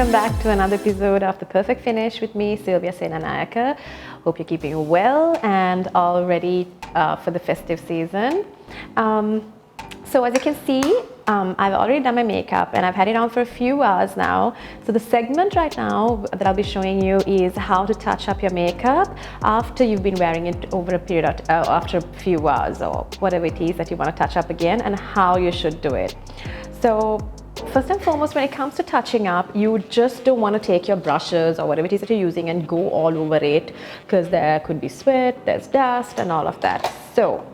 welcome back to another episode of The Perfect Finish with me, Silvia Senanayake. Hope you're keeping well and all ready for the festive season. So as you can see, I've already done my makeup and I've had it on for a few hours now. So the segment right now that I'll be showing you is how to touch up your makeup after you've been wearing it over a period of, after a few hours or whatever it is that you want to touch up again, and how you should do it. So first and foremost, when it comes to touching up, you just don't want to take your brushes or whatever it is that you're using and go all over it, because there could be sweat, there's dust and all of that. So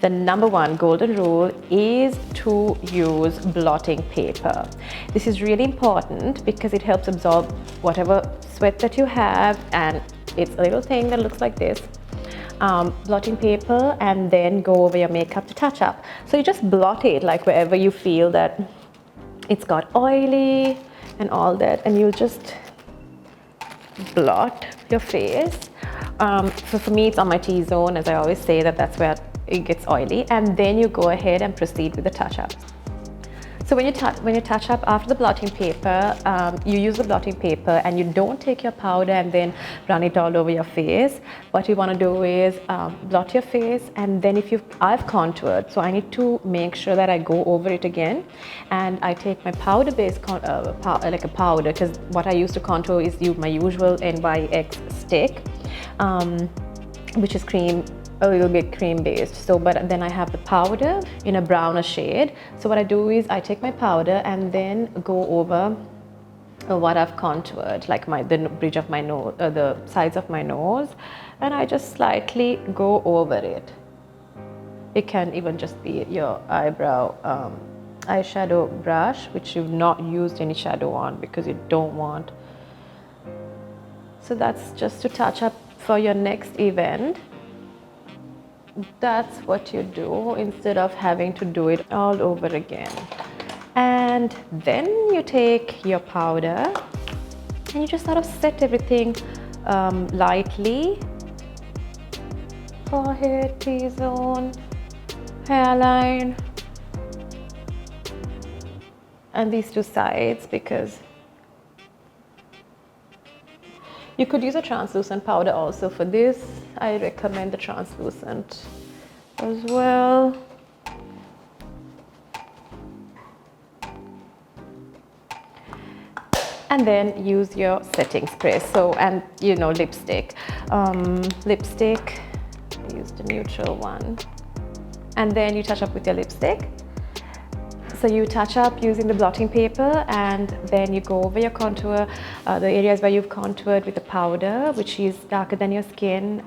the number one golden rule is to use blotting paper. This is really important because it helps absorb whatever sweat that you have, and it's a little thing that looks like this. Blotting paper, and then go over your makeup to touch up. So you just blot it like wherever you feel that it's got oily and all that, and you just blot your face. So for me, it's on my T-zone, as I always say, that's where it gets oily, and then you go ahead and proceed with the touch-up. So when you touch up after the blotting paper, you use the blotting paper and you don't take your powder and then run it all over your face. What you want to do is blot your face, and then I've contoured, so I need to make sure that I go over it again, and I take my powder-based like a powder, because what I use to contour is my usual NYX stick, which is a little bit cream based. So but then I have the powder in a browner shade. So what I do is I take my powder and then go over what I've contoured, like the bridge of my nose, the sides of my nose, and I just slightly go over it. It can even just be your eyeshadow brush, which you've not used any shadow on because you don't want. So that's just to touch up for your next event. That's what you do instead of having to do it all over again. And then you take your powder and you just sort of set everything lightly. Forehead, T-zone, hairline, and these two sides, because you could use a translucent powder also for this. I recommend the translucent as well. And then use your setting spray. So, and lipstick. Lipstick, I used a neutral one. And then you touch up with your lipstick. So you touch up using the blotting paper, and then you go over your contour, the areas where you've contoured with the powder, which is darker than your skin,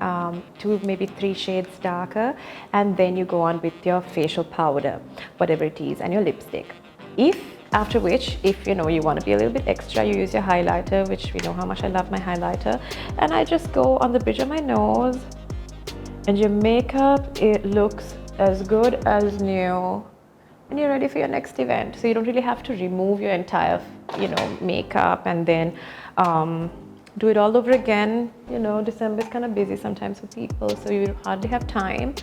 2, maybe 3 shades darker, and then you go on with your facial powder, whatever it is, and your lipstick. After which, if you want to be a little bit extra, you use your highlighter, which we know how much I love my highlighter, and I just go on the bridge of my nose, and your makeup, it looks as good as new. And you're ready for your next event. So you don't really have to remove your entire, makeup and then do it all over again. December is kind of busy sometimes for people, so you hardly have time.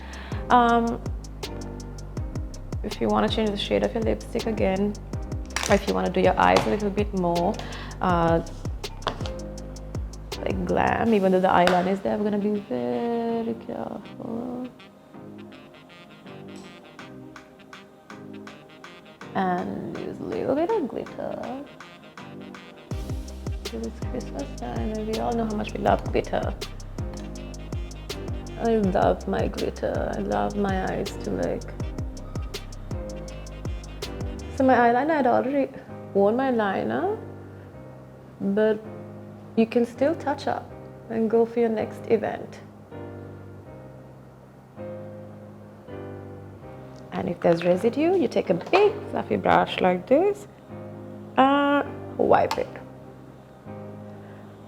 If you want to change the shade of your lipstick again, or if you want to do your eyes a little bit more like glam, even though the eyeliner is there, we're going to be very careful. And use a little bit of glitter, because it's Christmas time and we all know how much we love glitter. I love my glitter. I love my eyes to like. So my eyeliner, I'd already worn my liner, but you can still touch up and go for your next event. And if there's residue, you take a big fluffy brush like this and wipe it.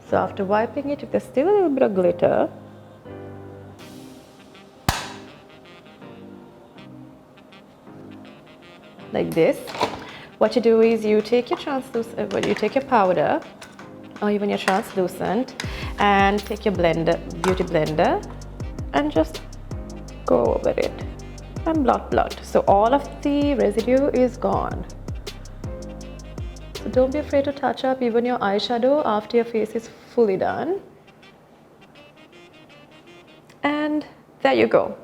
So after wiping it, if there's still a little bit of glitter, like this, what you do is you take your powder or even your translucent, and take your beauty blender, and just go over it and blot. So all of the residue is gone. So don't be afraid to touch up even your eyeshadow after your face is fully done. And there you go.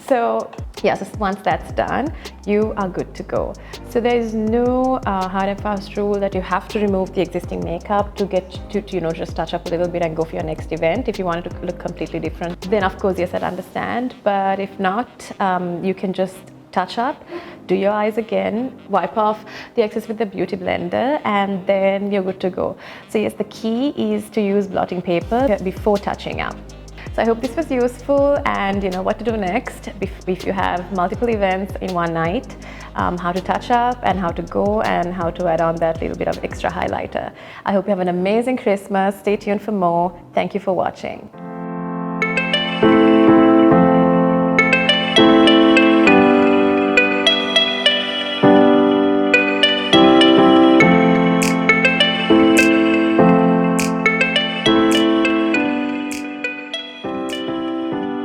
So yes, once that's done, you are good to go. So there is no hard and fast rule that you have to remove the existing makeup to get to just touch up a little bit and go for your next event. If you want it to look completely different, then of course, yes, I understand. But if not, you can just touch up, do your eyes again, wipe off the excess with the beauty blender, and then you're good to go. So yes, the key is to use blotting paper before touching up. So I hope this was useful, and you know what to do next if you have multiple events in one night, how to touch up and how to go and how to add on that little bit of extra highlighter. I hope you have an amazing Christmas. Stay tuned for more. Thank you for watching.